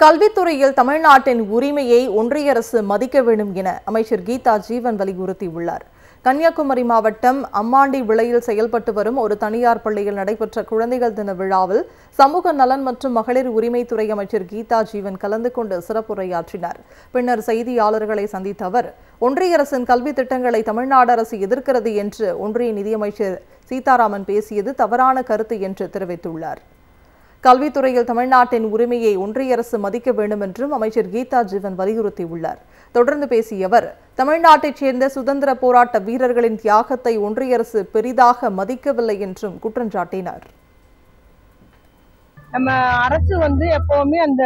கல்வித்துறையில் தமிழ்நாட்டின் உரிமையை ஒன்றிய அரசு மதிக்க வேண்டும் என அமைச்சர் கீதா ஜீவன் வலியுறுத்தியுள்ளார். கன்னியாகுமரி மாவட்டம் அம்மாண்டி விளையில் செயல்பட்டு வரும் ஒரு தனியார் பள்ளியில் நடைபெற்ற குழந்தைகள் தின விழாவில் சமூக நலன் மற்றும் மகளிர் உரிமைத்துறை அமைச்சர் கீதா ஜீவன் கலந்து கொண்டு சிறப்புரையாற்றினார். பின்னர் செய்தியாளர்களை சந்தித்த அவர், ஒன்றிய அரசின் கல்வி திட்டங்களை தமிழ்நாடு அரசு எதிர்க்கிறது என்று ஒன்றிய நிதியமைச்சர் சீதாராமன் பேசியது தவறான கருத்து என்று தெரிவித்துள்ளார். கல்வித்துறையில் தமிழ்நாட்டின் உரிமையை ஒன்றிய அரசு மதிக்க வேண்டும் என்றும் அமைச்சர் கீதா ஜீவன் வலியுறுத்தியுள்ளார். தொடர்ந்து பேசிய அவர், தமிழ்நாட்டைச் சேர்ந்த சுதந்திர போராட்ட வீரர்களின் தியாகத்தை ஒன்றிய அரசு பெரிதாக மதிக்கவில்லை என்றும் குற்றம் சாட்டினார். நம்ம அரசு எப்பவுமே அந்த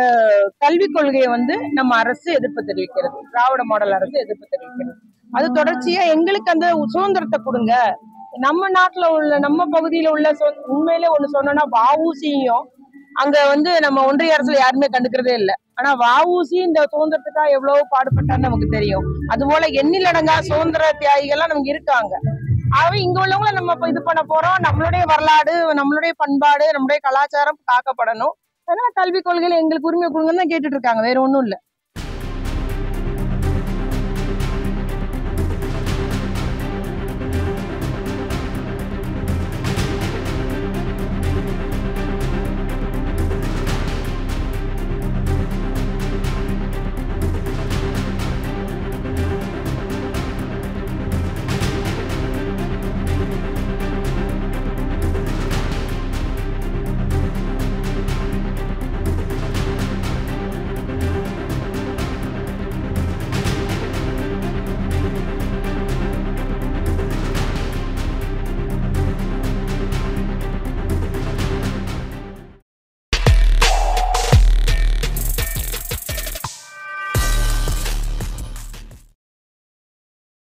கல்விக் கொள்கையை நம்ம அரசு எதிர்ப்பு தெரிவிக்கிறது. திராவிட மாடல் அரசு எதிர்ப்பு தெரிவிக்கிறது. அது தொடர்ச்சியா எங்களுக்கு அந்த சுதந்திரத்தை கொடுங்க. நம்ம நாட்டுல உள்ள நம்ம பகுதியில உள்ள உண்மையிலே ஒண்ணு சொன்னோம்னா வஉசியும் அங்க நம்ம ஒன்றிய அரசுல யாருமே கண்டுக்கிறதே இல்லை. ஆனா வஉசி இந்த சுதந்திரத்துக்காக எவ்வளவு பாடுபட்டான்னு நமக்கு தெரியும். அது போல எண்ணிலடங்கா சுதந்திர தியாகிகள்லாம் நமக்கு இருக்காங்க. ஆகவே இங்க உள்ளவங்களை நம்ம இது பண்ண போறோம். நம்மளுடைய வரலாறு, நம்மளுடைய பண்பாடு, நம்மளுடைய கலாச்சாரம் காக்கப்படணும். அதனால கல்விக் கொள்கையில எங்களுக்கு உரிமை கொடுங்கன்னு தான் கேட்டுட்டு இருக்காங்க. வேற ஒண்ணும் இல்லை.